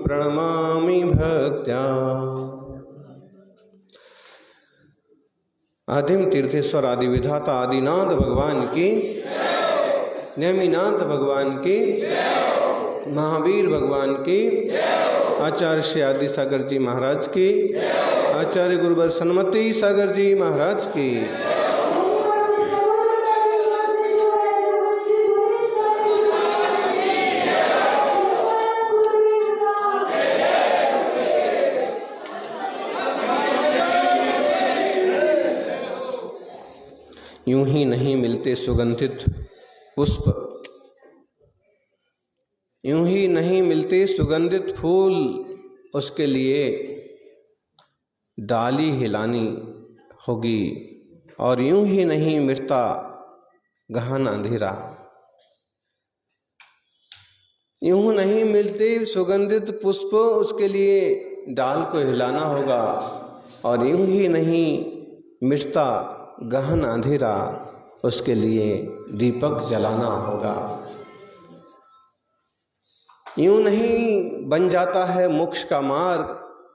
प्रणमामि भक्त्या। आदिम तीर्थेश्वर आदि विधाता आदिनाथ भगवान की, नेमिनाथ भगवान की, महावीर भगवान की, आचार्य श्री आदि सागर जी महाराज की, आचार्य गुरुवर सन्मति सागर जी महाराज की। यूं ही नहीं मिलते सुगंधित पुष्प, यूं ही नहीं मिलते सुगंधित फूल, उसके लिए डाली हिलानी होगी। और यूं ही नहीं मिटता गहन अंधेरा, यूं नहीं मिलते सुगंधित पुष्प, उसके लिए डाल को हिलाना होगा। और यूं ही नहीं मिटता गहन अंधेरा, उसके लिए दीपक जलाना होगा। यूं नहीं बन जाता है मोक्ष का मार्ग,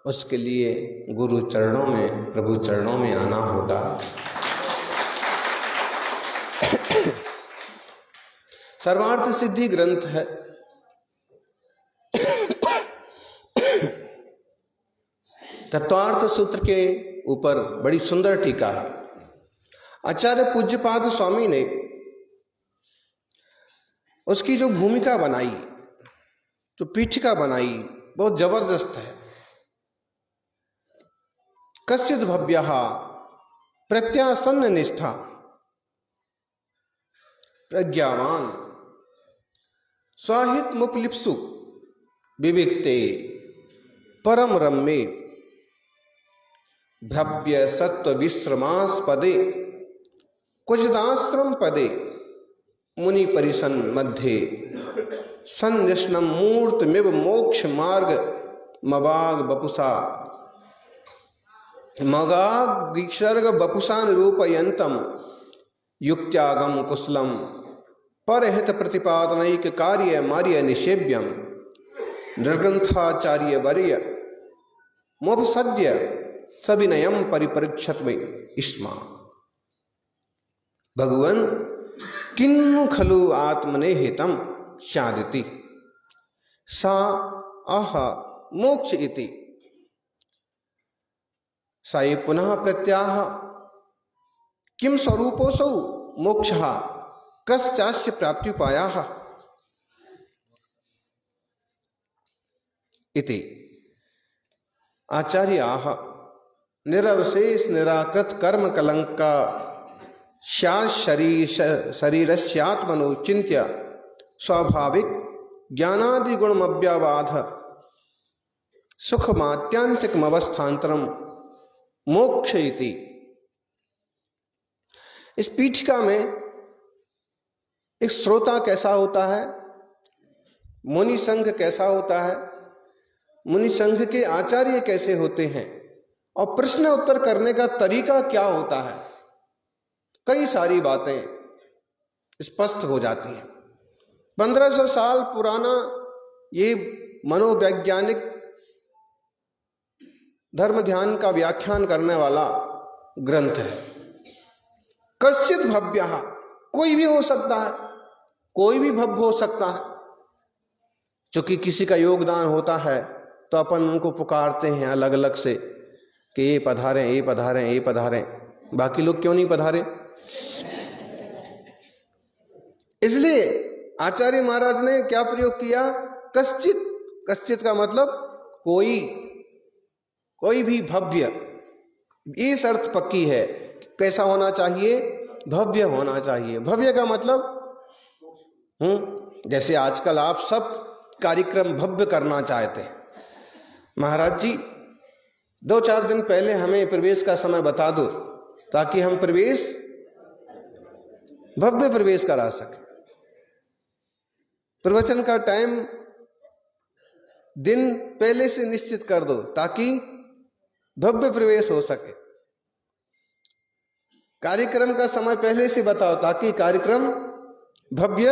उसके लिए गुरु चरणों में, प्रभु चरणों में आना होगा। सर्वार्थ सिद्धि ग्रंथ है। तत्वार्थ सूत्र के ऊपर बड़ी सुंदर टीका है। आचार्य पूज्यपाद स्वामी ने उसकी जो भूमिका बनाई, जो पीठिका बनाई, बहुत जबरदस्त है। कश्चित् भव्यः प्रत्यासन्न निष्ठा प्रज्ञावान स्वाहित मुपलिप्सु विविक्ते परम रम्ये भव्य सत्व विश्रमास्पदे कुजदाश्रम पदे मुनि परिसन मध्ये संजश्नम मूर्तमिव मोक्ष मार्ग मवाग बपुसा मगाग विसर्ग बपुसा निरूपयन्तम युक्त्यागम कुशलम परहित प्रतिपादनैक कार्य मार्य निषेव्यम निर्ग्रंथाचार्य वर्य मोपसद्य सविनयम परिपरीक्षत में इस्मा। भगवन किन्नु खलु आत्मने हितम शादिति सा आह मोक्ष इति साई पुनः प्रत्याह किम स्वरूपोऽसौ मोक्षः कश्चास्य प्राप्त्युपायाः इति। आचार्याः निरवशेष निराकृत कर्म कलंका शरीरस्यात्मनो चिंत्य स्वाभाविक ज्ञानादि गुणमव्याबाध सुखमात्यांतिकम अवस्थान्तरम मोक्ष इति। इस पीठिका में एक श्रोता कैसा होता है, मुनि संघ कैसा होता है, मुनि संघ के आचार्य कैसे होते हैं, और प्रश्न उत्तर करने का तरीका क्या होता है, कई सारी बातें स्पष्ट हो जाती हैं। 1500 साल पुराना ये मनोवैज्ञानिक धर्म ध्यान का व्याख्यान करने वाला ग्रंथ है। कश्चित् भव्यः, कोई भी हो सकता है, कोई भी भव्य हो सकता है। चूंकि किसी का योगदान होता है तो अपन उनको पुकारते हैं अलग अलग से कि ये पधारें, ये पधारें, ये पधारें। बाकी लोग क्यों नहीं पधारे? इसलिए आचार्य महाराज ने क्या प्रयोग किया? कश्चित। कश्चित का मतलब कोई, कोई भी भव्य। ये शर्त पक्की है। कैसा होना चाहिए? भव्य होना चाहिए। भव्य का मतलब जैसे आजकल आप सब कार्यक्रम भव्य करना चाहते हैं। महाराज जी 2-4 दिन पहले हमें प्रवेश का समय बता दो ताकि हम भव्य प्रवेश करा सके। प्रवचन का टाइम दिन पहले से निश्चित कर दो ताकि भव्य प्रवेश हो सके। कार्यक्रम का समय पहले से बताओ ताकि कार्यक्रम भव्य।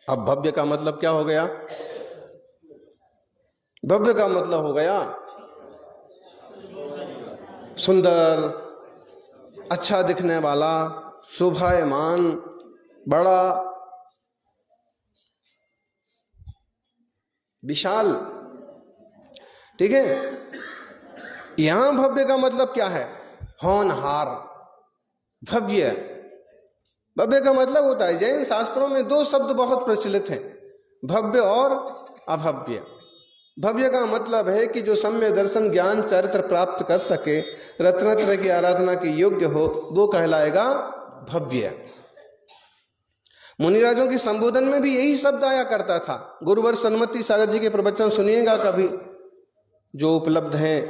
अब भव्य का मतलब क्या हो गया? भव्य का मतलब हो गया सुंदर, अच्छा दिखने वाला, शोभायमान, बड़ा, विशाल। ठीक है। यहां भव्य का मतलब क्या है? होनहार, भव्य। भव्य का मतलब होता है, जैन शास्त्रों में दो शब्द बहुत प्रचलित हैं, भव्य और अभव्य। भव्य का मतलब है कि जो सम्य दर्शन ज्ञान चरित्र प्राप्त कर सके, रत्नत्र की आराधना के योग्य हो, वो कहलाएगा भव्य। मुनिराजों के संबोधन में भी यही शब्द आया करता था। गुरुवर सन्मति सागर जी के प्रवचन सुनिएगा कभी, जो उपलब्ध हैं,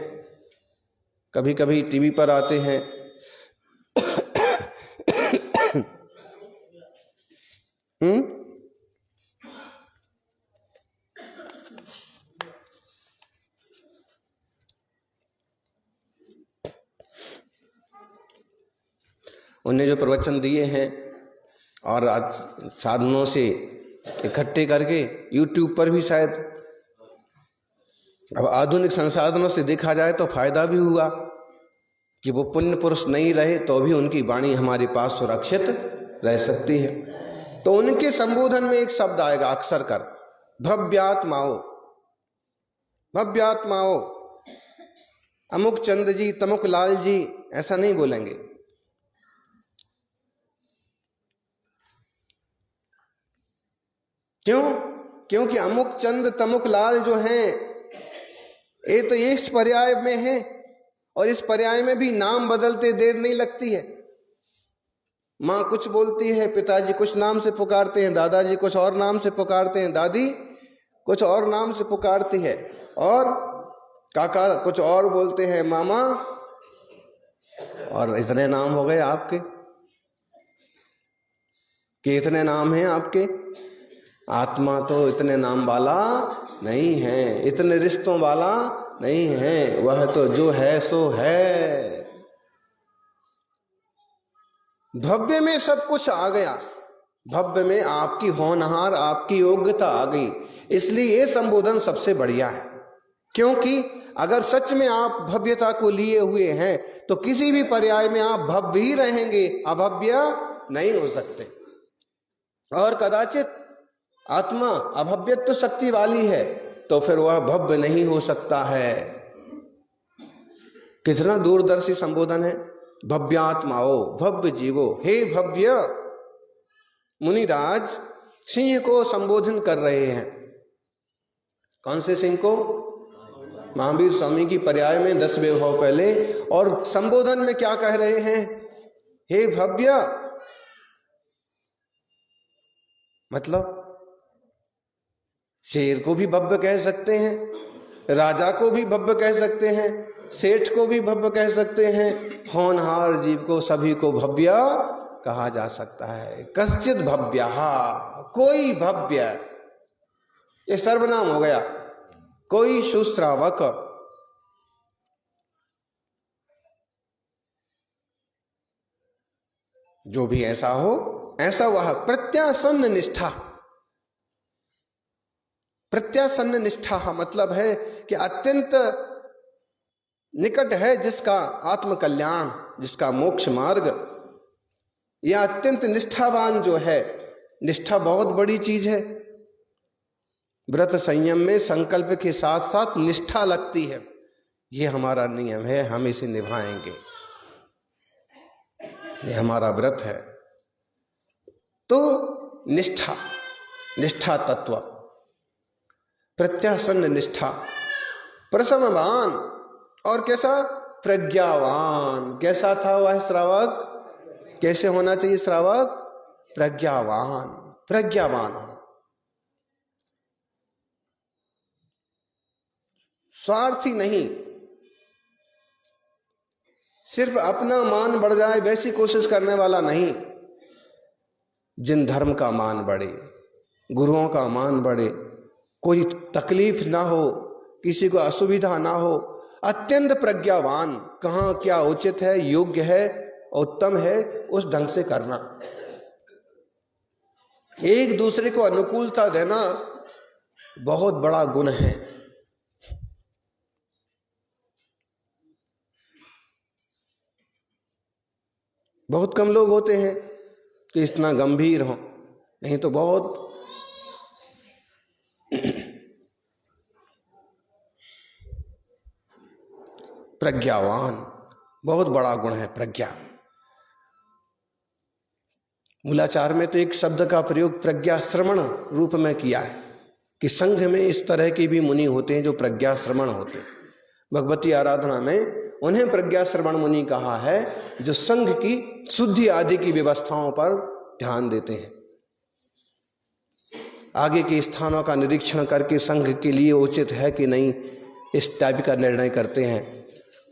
कभी कभी टीवी पर आते हैं। उन्हें जो प्रवचन दिए हैं और आज साधनों से इकट्ठे करके यूट्यूब पर भी, शायद अब आधुनिक संसाधनों से देखा जाए तो फायदा भी हुआ कि वो पुण्य पुरुष नहीं रहे तो भी उनकी वाणी हमारे पास सुरक्षित रह सकती है। तो उनके संबोधन में एक शब्द आएगा अक्सर कर, भव्यात्माओ। भव्यात्माओ, अमुक चंद जी, तमुक लाल जी, ऐसा नहीं बोलेंगे। क्यों? क्योंकि अमुक चंद तमुक लाल जो हैं, ये तो इस पर्याय में है, और इस पर्याय में भी नाम बदलते देर नहीं लगती है। माँ कुछ बोलती है, पिताजी कुछ नाम से पुकारते हैं, दादाजी कुछ और नाम से पुकारते हैं, दादी कुछ और नाम से पुकारती है, और काका कुछ और बोलते हैं, मामा, और इतने नाम हो गए आपके कि इतने नाम हैं आपके। आत्मा तो इतने नाम वाला नहीं है, इतने रिश्तों वाला नहीं है, वह तो जो है सो है। भव्य में सब कुछ आ गया, भव्य में आपकी होनहार, आपकी योग्यता आ गई, इसलिए ये संबोधन सबसे बढ़िया है। क्योंकि अगर सच में आप भव्यता को लिए हुए हैं तो किसी भी पर्याय में आप भव्य ही रहेंगे, अभव्य नहीं हो सकते। और कदाचित आत्मा अभव्यत्व शक्ति वाली है तो फिर वह भव्य नहीं हो सकता है। कितना दूरदर्शी संबोधन है, भव्यात्माओ, भव्य जीवो, हे भव्य। मुनिराज सिंह को संबोधन कर रहे हैं। कौन से सिंह को? महावीर स्वामी की पर्याय में 10वें भाव पहले, और संबोधन में क्या कह रहे हैं? हे भव्य। मतलब शेर को भी भव्य कह सकते हैं, राजा को भी भव्य कह सकते हैं, सेठ को भी भव्य कह सकते हैं, होनहार जीव को, सभी को भव्य कहा जा सकता है। कश्चित भव्य, कोई भव्य, ये सर्वनाम हो गया। कोई सुश्रावक, जो भी ऐसा हो, ऐसा वह प्रत्यासन्न निष्ठा। प्रत्यासन्न निष्ठा मतलब है कि अत्यंत निकट है जिसका आत्म कल्याण, जिसका मोक्ष मार्ग, या अत्यंत निष्ठावान जो है। निष्ठा बहुत बड़ी चीज है। व्रत संयम में संकल्प के साथ साथ निष्ठा लगती है। ये हमारा नियम है, हम इसे निभाएंगे, ये हमारा व्रत है। तो निष्ठा, निष्ठा तत्व, प्रत्यासन्न निष्ठा, प्रसमवान, और कैसा? प्रज्ञावान। कैसा था वह श्रावक? कैसे होना चाहिए श्रावक? प्रज्ञावान, प्रज्ञावान हो। स्वार्थी नहीं, सिर्फ अपना मान बढ़ जाए वैसी कोशिश करने वाला नहीं। जिन धर्म का मान बढ़े, गुरुओं का मान बढ़े, कोई तकलीफ ना हो, किसी को असुविधा ना हो, अत्यंत प्रज्ञावान, कहाँ क्या उचित है, योग्य है, उत्तम है, उस ढंग से करना। एक दूसरे को अनुकूलता देना बहुत बड़ा गुण है। बहुत कम लोग होते हैं कि इतना गंभीर हो, नहीं तो बहुत प्रज्ञावान, बहुत बड़ा गुण है प्रज्ञा। मूलाचार में तो एक शब्द का प्रयोग प्रज्ञा श्रवण रूप में किया है कि संघ में इस तरह के भी मुनि होते हैं जो प्रज्ञा श्रवण होते हैं। भगवती आराधना में उन्हें प्रज्ञा श्रवण मुनि कहा है जो संघ की शुद्धि आदि की व्यवस्थाओं पर ध्यान देते हैं, आगे के स्थानों का निरीक्षण करके संघ के लिए उचित है कि नहीं इस टाइप का निर्णय करते हैं।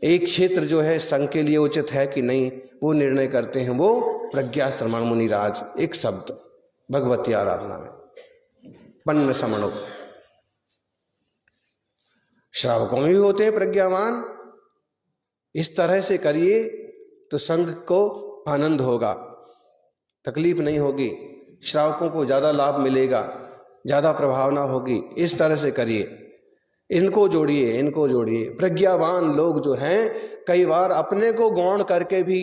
एक क्षेत्र जो है संघ के लिए उचित है कि नहीं वो निर्णय करते हैं, वो प्रज्ञा श्रवण मुनिराज। एक शब्द भगवती आराधना में पन्न समणो। श्रावकों में भी होते हैं प्रज्ञावान। इस तरह से करिए तो संघ को आनंद होगा, तकलीफ नहीं होगी, श्रावकों को ज्यादा लाभ मिलेगा, ज्यादा प्रभावना होगी। इस तरह से करिए, इनको जोड़िए, इनको जोड़िए। प्रज्ञावान लोग जो हैं कई बार अपने को गौण करके भी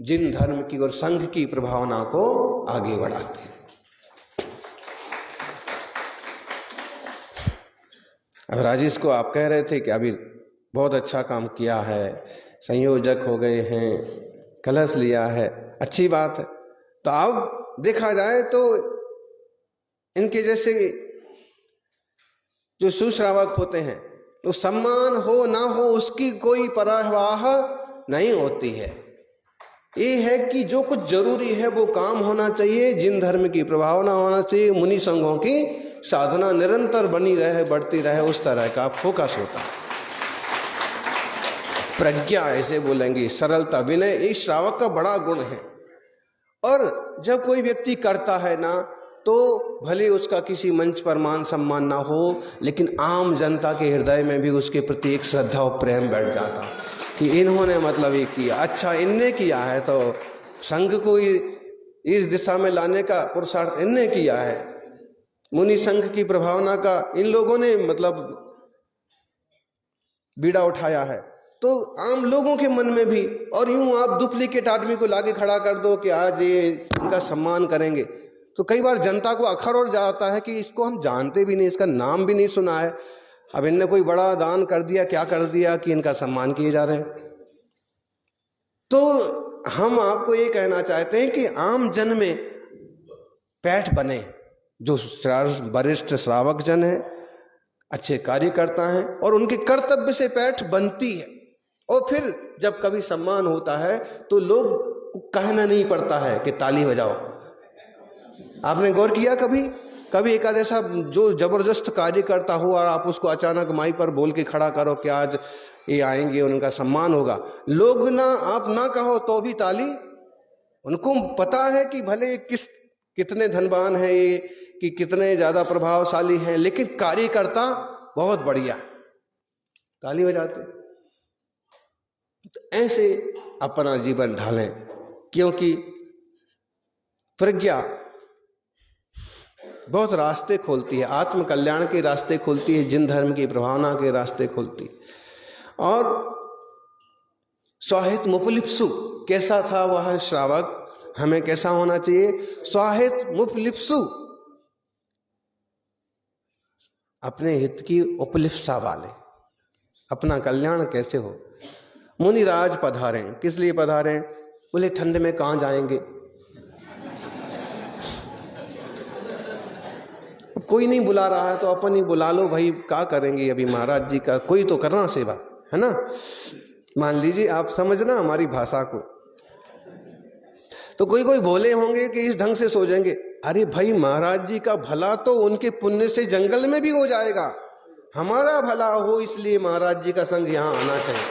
जिन धर्म की और संघ की प्रभावना को आगे बढ़ाते हैं। अब राजेश को आप कह रहे थे कि अभी बहुत अच्छा काम किया है, संयोजक हो गए हैं, कलश लिया है, अच्छी बात है। तो अब देखा जाए तो इनके जैसे जो सुश्रावक होते हैं तो सम्मान हो ना हो उसकी कोई परवाह नहीं होती है। ये है कि जो कुछ जरूरी है वो काम होना चाहिए, जिन धर्म की प्रभावना होना चाहिए, मुनि संघों की साधना निरंतर बनी रहे, बढ़ती रहे, उस तरह का फोकस होता है। प्रज्ञा ऐसे बोलेंगे, सरलता, विनय, इस श्रावक का बड़ा गुण है। और जब कोई व्यक्ति करता है ना तो भले उसका किसी मंच पर मान सम्मान ना हो, लेकिन आम जनता के हृदय में भी उसके प्रति एक श्रद्धा और प्रेम बैठ जाता कि इन्होंने मतलब ये किया, अच्छा इनने किया है तो संघ को इस दिशा में लाने का पुरुषार्थ इनने किया है, मुनि संघ की प्रभावना का इन लोगों ने मतलब बीड़ा उठाया है। तो आम लोगों के मन में भी, और यूं आप डुप्लीकेट आदमी को लाके खड़ा कर दो कि आज ये इनका सम्मान करेंगे, तो कई बार जनता को अखर और जाता है कि इसको हम जानते भी नहीं, इसका नाम भी नहीं सुना है, अब इनने कोई बड़ा दान कर दिया, क्या कर दिया कि इनका सम्मान किए जा रहे हैं। तो हम आपको ये कहना चाहते हैं कि आम जन में पैठ बने, जो वरिष्ठ श्रावक जन है, अच्छे कार्यकर्ता हैं और उनके कर्तव्य से पैठ बनती है। और फिर जब कभी सम्मान होता है तो लोग कहना नहीं पड़ता है कि ताली बजाओ। आपने गौर किया कभी एक ऐसा जो जबरदस्त कार्य करता हो और आप उसको अचानक माइक पर बोल के खड़ा करो कि आज ये आएंगे, उनका सम्मान होगा, लोग ना आप ना कहो तो भी ताली। उनको पता है कि भले कितने धनवान है ये, कि कितने ज्यादा प्रभावशाली हैं, लेकिन कार्यकर्ता बहुत बढ़िया, ताली बजाते। तो ऐसे अपना जीवन ढालें, क्योंकि प्रज्ञा बहुत रास्ते खोलती है, आत्म कल्याण के रास्ते खोलती है, जिन धर्म की प्रभावना के रास्ते खोलती है। और स्वाहित मुपलिप्सु कैसा था वह श्रावक, हमें कैसा होना चाहिए? स्वाहित मुपलिप्सु, अपने हित की उपलिप्सा वाले, अपना कल्याण कैसे हो। मुनिराज पधारे, किस लिए पधारे? बोले ठंड में कहां जाएंगे, कोई नहीं बुला रहा है तो अपन ही बुला लो भाई, क्या करेंगे अभी, महाराज जी का कोई तो करना सेवा है ना। मान लीजिए, आप समझना हमारी भाषा को। तो कोई बोले होंगे कि इस ढंग से सोचेंगे, अरे भाई महाराज जी का भला तो उनके पुण्य से जंगल में भी हो जाएगा, हमारा भला हो इसलिए महाराज जी का संग यहां आना चाहिए।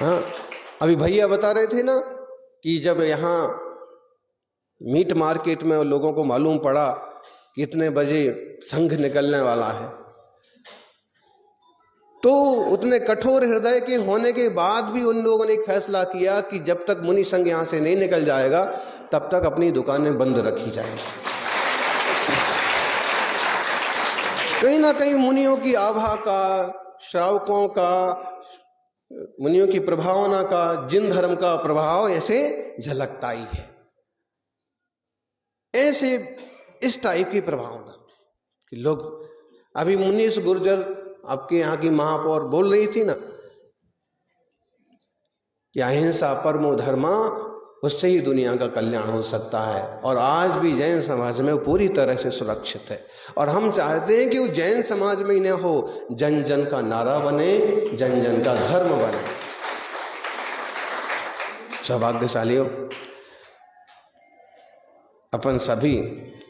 हाँ, अभी भैया बता रहे थे ना कि जब यहां मीट मार्केट में लोगों को मालूम पड़ा कितने बजे संघ निकलने वाला है, तो उतने कठोर हृदय के होने के बाद भी उन लोगों ने एक फैसला किया कि जब तक मुनि संघ यहां से नहीं निकल जाएगा तब तक अपनी दुकानें बंद रखी जाएंगी। कहीं ना कहीं मुनियों की आभा का, श्रावकों का मुनियों की प्रभावना का, जिन धर्म का प्रभाव ऐसे झलकता ही है। ऐसे इस टाइप की प्रभावना कि लोग, अभी मुनीश गुर्जर आपके यहाँ की महापौर बोल रही थी ना कि अहिंसा परमो धर्मा, उससे ही दुनिया का कल्याण हो सकता है। और आज भी जैन समाज में वो पूरी तरह से सुरक्षित है। और हम चाहते हैं कि वो जैन समाज में ही न हो, जन जन का नारा बने, जन जन का धर्म बने। सौभाग्यशालियों, अपन सभी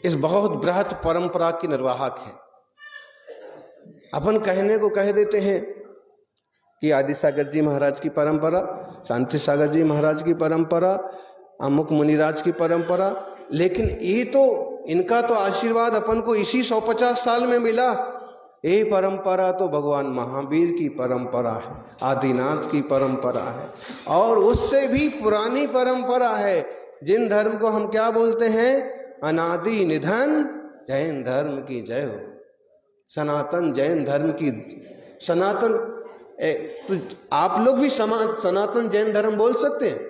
इस बहुत बृहत परंपरा के निर्वाहक हैं। अपन कहने को कह देते हैं कि आदि सागर जी महाराज की परंपरा, शांति सागर जी महाराज की परंपरा, अमुक मुनिराज की परंपरा, लेकिन ये तो इनका तो आशीर्वाद अपन को इसी 150 साल में मिला। ये परंपरा तो भगवान महावीर की परंपरा है, आदिनाथ की परंपरा है, और उससे भी पुरानी परंपरा है। जिन धर्म को हम क्या बोलते हैं, अनादि निधन जैन धर्म की जय हो। सनातन जैन धर्म की, सनातन तो आप लोग भी सनातन जैन धर्म बोल सकते हैं।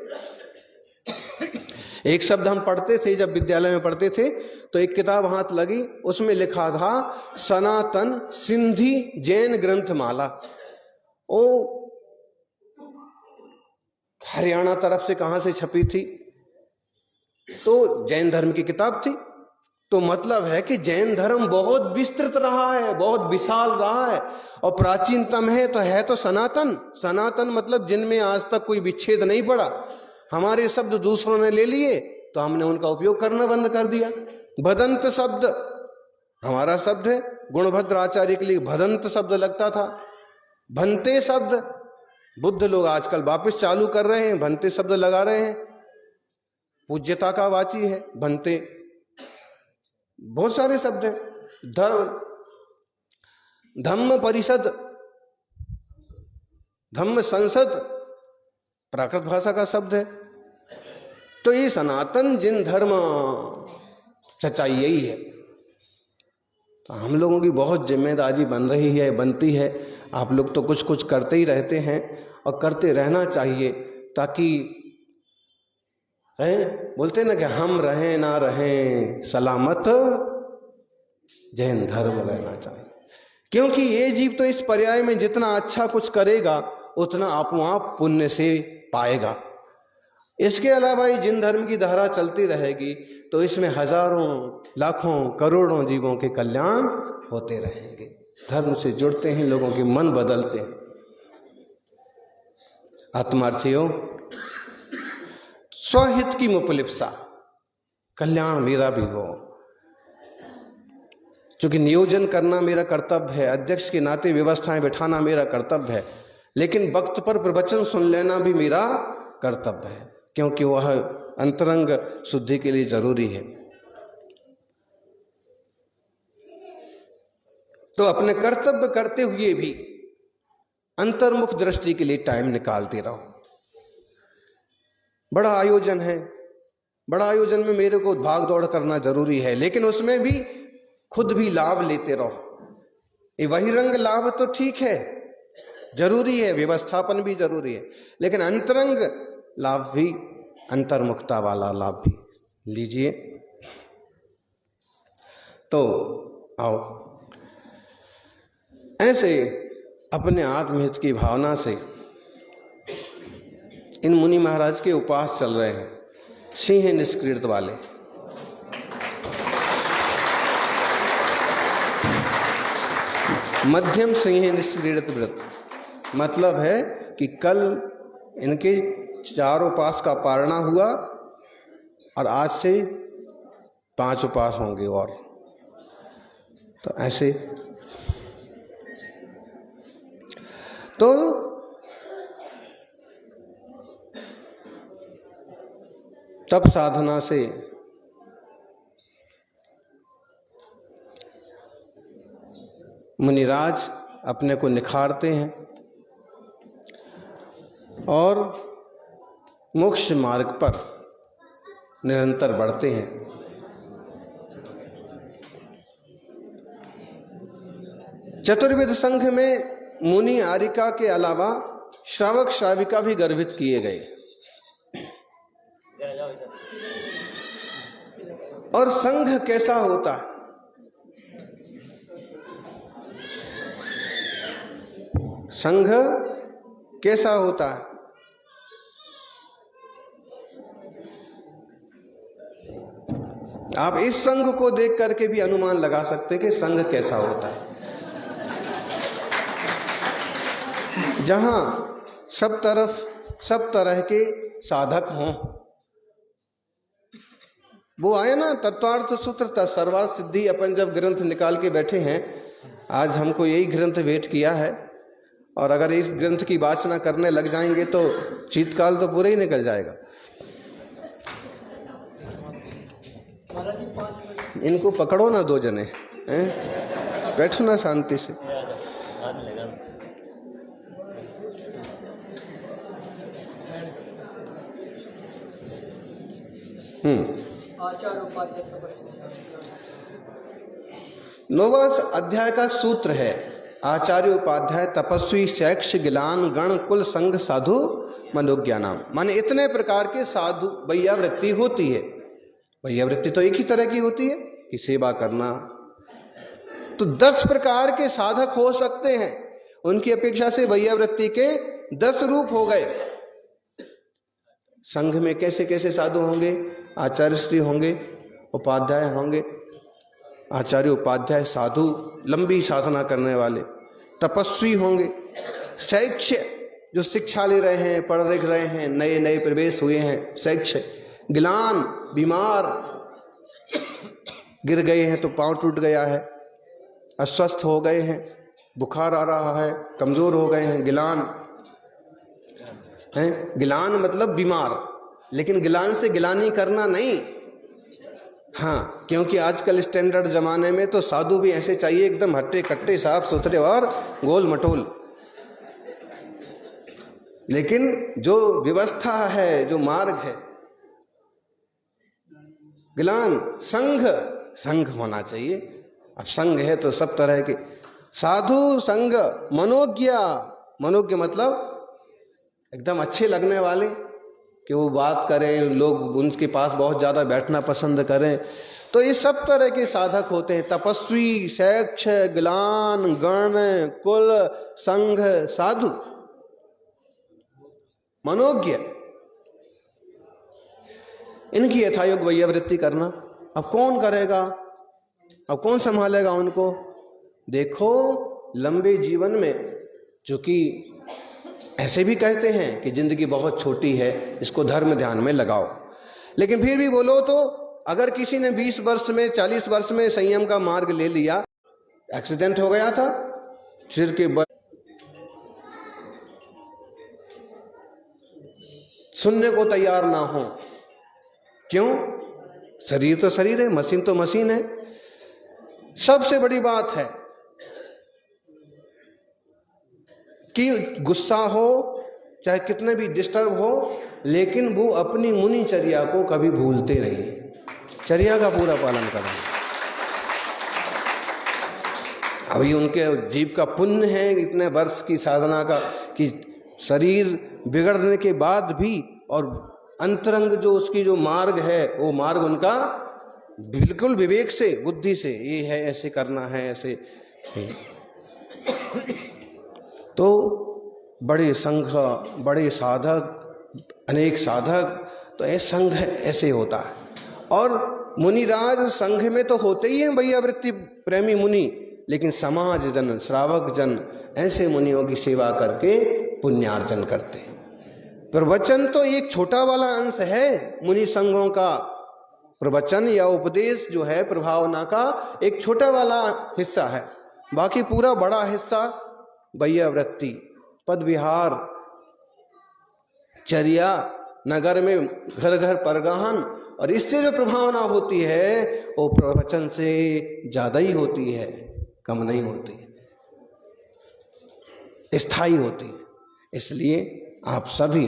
एक शब्द हम पढ़ते थे जब विद्यालय में पढ़ते थे, तो एक किताब हाथ लगी, उसमें लिखा था सनातन सिंधी जैन ग्रंथमाला। ओ हरियाणा तरफ से कहां से छपी थी, तो जैन धर्म की किताब थी। तो मतलब है कि जैन धर्म बहुत विस्तृत रहा है, बहुत विशाल रहा है, और प्राचीनतम है तो सनातन। सनातन मतलब जिनमें आज तक कोई विच्छेद नहीं पड़ा। हमारे शब्द दूसरों ने ले लिए तो हमने उनका उपयोग करना बंद कर दिया। भदंत शब्द हमारा शब्द है, गुणभद्र आचार्य के लिए भदंत शब्द लगता था। भंते शब्द बुद्ध लोग आजकल वापस चालू कर रहे हैं, भंते शब्द लगा रहे हैं, पूज्यता का वाची है भंते। बहुत सारे शब्द हैं। धम्म परिषद, धम्म संसद प्राकृत भाषा का शब्द है। तो ये सनातन जिन धर्म, सच्चाई यही है। तो हम लोगों की बहुत जिम्मेदारी बन रही है, बनती है। आप लोग तो कुछ कुछ करते ही रहते हैं और करते रहना चाहिए, ताकि बोलते ना कि हम रहें ना रहें सलामत, जैन धर्म रहना चाहिए। क्योंकि ये जीव तो इस पर्याय में जितना अच्छा कुछ करेगा उतना आपो आप पुण्य से पाएगा। इसके अलावा ये जिन धर्म की धारा चलती रहेगी तो इसमें हजारों लाखों करोड़ों जीवों के कल्याण होते रहेंगे। धर्म से जुड़ते हैं, लोगों के मन बदलते हैं। आत्मार्थियों, स्वहित की मुपलिप्सा, कल्याण मेरा भी हो, क्योंकि नियोजन करना मेरा कर्तव्य है, अध्यक्ष के नाते व्यवस्थाएं बिठाना मेरा कर्तव्य है, लेकिन वक्त पर प्रवचन सुन लेना भी मेरा कर्तव्य है, क्योंकि वह अंतरंग शुद्धि के लिए जरूरी है। तो अपने कर्तव्य करते हुए भी अंतर्मुख दृष्टि के लिए टाइम निकालते रहो। बड़ा आयोजन है, बड़ा आयोजन में मेरे को भाग दौड़ करना जरूरी है, लेकिन उसमें भी खुद भी लाभ लेते रहो। ये बहिरंग लाभ तो ठीक है, जरूरी है, व्यवस्थापन भी जरूरी है, लेकिन अंतरंग लाभ भी, अंतर्मुखता वाला लाभ भी लीजिए। तो आओ ऐसे अपने आत्महित की भावना से इन मुनि महाराज के उपास चल रहे हैं, सिंह निष्क्रियत वाले। मध्यम सिंह निष्क्रियत व्रत मतलब है कि कल इनके 4 उपास का पारणा हुआ और आज से 5 उपास होंगे। और तो ऐसे तो तप साधना से मुनिराज अपने को निखारते हैं और मोक्ष मार्ग पर निरंतर बढ़ते हैं। चतुर्वेद संघ में मुनि आरिका के अलावा श्रावक श्राविका भी गर्भित किए गए। और संघ कैसा होता है? संघ कैसा होता है? आप इस संघ को देख करके भी अनुमान लगा सकते हैं कि संघ कैसा होता है। जहां सब तरफ सब तरह के साधक हों। वो आए ना तत्वार्थ सूत्र सर्वार्थ सिद्धि, अपन जब ग्रंथ निकाल के बैठे हैं, आज हमको यही ग्रंथ भेंट किया है, और अगर इस ग्रंथ की वाचना करने लग जाएंगे तो शीतकाल तो पूरा ही निकल जाएगा। इनको पकड़ो ना, दो जने हैं, बैठो ना शांति से। नौवां अध्याय का सूत्र है आचार्य उपाध्याय तपस्वी शैक्ष गिलान गण कुल संघ साधु मनोज्ञानाम। माने इतने प्रकार के साधु वैयावृत्ति होती है। वैयावृत्ति तो एक ही तरह की होती है कि सेवा करना। तो 10 प्रकार के साधक हो सकते हैं। उनकी अपेक्षा से वैयावृत्ति के 10 रूप हो गए। संघ में कैसे कैसे साधु होंगे? आचार्य श्री होंगे, उपाध्याय होंगे, आचार्य उपाध्याय साधु लंबी साधना करने वाले, तपस्वी होंगे, शैक्ष जो शिक्षा ले रहे हैं, पढ़ लिख रहे हैं, नए नए प्रवेश हुए हैं, शैक्ष, गिलान बीमार, गिर गए हैं तो पांव टूट गया है, अस्वस्थ हो गए हैं, बुखार आ रहा है, कमजोर हो गए हैं, गिलान है। गिलान मतलब बीमार, लेकिन गिलान से गिलानी करना नहीं। हाँ, क्योंकि आजकल स्टैंडर्ड जमाने में तो साधु भी ऐसे चाहिए एकदम हट्टे कट्टे साफ सुथरे और गोल मटोल। लेकिन जो व्यवस्था है, जो मार्ग है, गिलान संघ, संघ होना चाहिए। अब संघ है तो सब तरह के साधु संघ, मनोज्ञ, मनोज्ञ मतलब एकदम अच्छे लगने वाले, कि वो बात करें, लोग उनके पास बहुत ज्यादा बैठना पसंद करें। तो ये सब तरह के साधक होते हैं। तपस्वी, शैक्ष, गिलान, गण, कुल, संघ, साधु, मनोज्ञ, इनकी यथायोग वैयावृत्ति करना। अब कौन करेगा? अब कौन संभालेगा उनको? देखो, लंबे जीवन में, चूंकि ऐसे भी कहते हैं कि जिंदगी बहुत छोटी है, इसको धर्म ध्यान में लगाओ, लेकिन फिर भी बोलो तो अगर किसी ने 20 वर्ष में, 40 वर्ष में संयम का मार्ग ले लिया, एक्सीडेंट हो गया था, सिर के बल सुनने को तैयार ना हो, क्यों? शरीर तो शरीर है, मशीन तो मशीन है। सबसे बड़ी बात है कि गुस्सा हो, चाहे कितने भी डिस्टर्ब हो, लेकिन वो अपनी मुनिचर्या को कभी भूलते नहीं, चर्या का पूरा पालन करें। अभी उनके जीव का पुण्य है इतने वर्ष की साधना का, कि शरीर बिगड़ने के बाद भी और अंतरंग जो उसकी जो मार्ग है, वो मार्ग उनका बिल्कुल विवेक से, बुद्धि से, ये है, ऐसे करना है, ऐसे है। तो बड़े संघ, बड़े साधक, अनेक साधक, तो ऐसे संघ ऐसे होता है। और मुनिराज संघ में तो होते ही हैं वैयावृत्ति प्रेमी मुनि, लेकिन समाज जन, श्रावक जन ऐसे मुनियों की सेवा करके पुण्यार्जन करते हैं। प्रवचन तो एक छोटा वाला अंश है मुनि संघों का। प्रवचन या उपदेश जो है प्रभावना का एक छोटा वाला हिस्सा है, बाकी पूरा बड़ा हिस्सा वैयावृत्ति, पद विहार, चर्या, नगर में घर घर परगहन, और इससे जो प्रभावना होती है वो प्रवचन से ज्यादा ही होती है, कम नहीं होती, स्थायी होती है। इसलिए आप सभी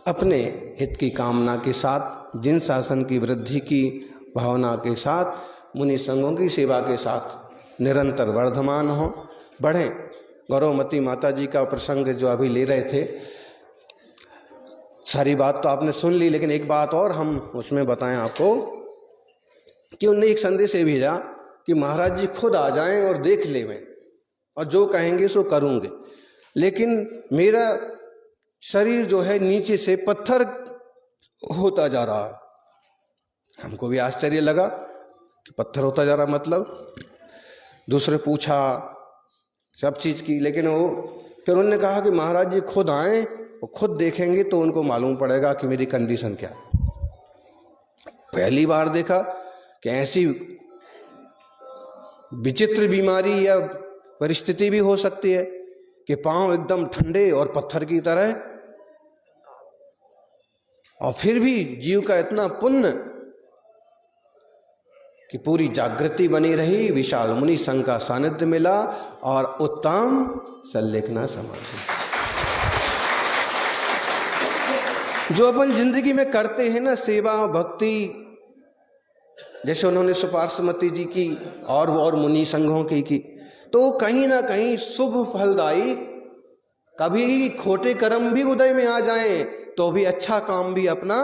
अपने हित की कामना के साथ, जिन शासन की वृद्धि की भावना के साथ, मुनि संघों की सेवा के साथ निरंतर वर्धमान हो, बढ़ें। गौरवमती माता जी का प्रसंग जो अभी ले रहे थे, सारी बात तो आपने सुन ली, लेकिन एक बात और हम उसमें बताएं आपको कि उनने एक संदेश ये भेजा कि महाराज जी खुद आ जाएं और देख लेवें और जो कहेंगे सो करूंगे, लेकिन मेरा शरीर जो है नीचे से पत्थर होता जा रहा है। हमको भी आश्चर्य लगा कि पत्थर होता जा रहा मतलब। दूसरे पूछा सब चीज की, लेकिन वो फिर उन्होंने कहा कि महाराज जी खुद आए और खुद देखेंगे तो उनको मालूम पड़ेगा कि मेरी कंडीशन क्या है। पहली बार देखा कि ऐसी विचित्र बीमारी या परिस्थिति भी हो सकती है कि पांव एकदम ठंडे और पत्थर की तरह, और फिर भी जीव का इतना पुण्य कि पूरी जागृति बनी रही, विशाल मुनि संघ का सानिध्य मिला और उत्तम सल्लेखना समाधि। जो अपन जिंदगी में करते हैं ना, सेवा भक्ति, जैसे उन्होंने सुपार्श्वमती जी की और मुनि संघों की, तो कहीं ना कहीं शुभ फलदायी। कभी खोटे कर्म भी उदय में आ जाएं तो भी अच्छा काम भी अपना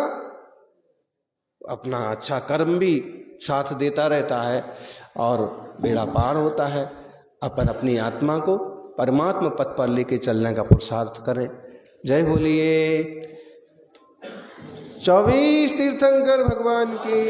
अच्छा कर्म भी साथ देता रहता है और बेड़ा पार होता है। अपन अपनी आत्मा को परमात्मा पथ पर लेके चलने का पुरुषार्थ करें। जय बोलिए 24 तीर्थंकर भगवान की।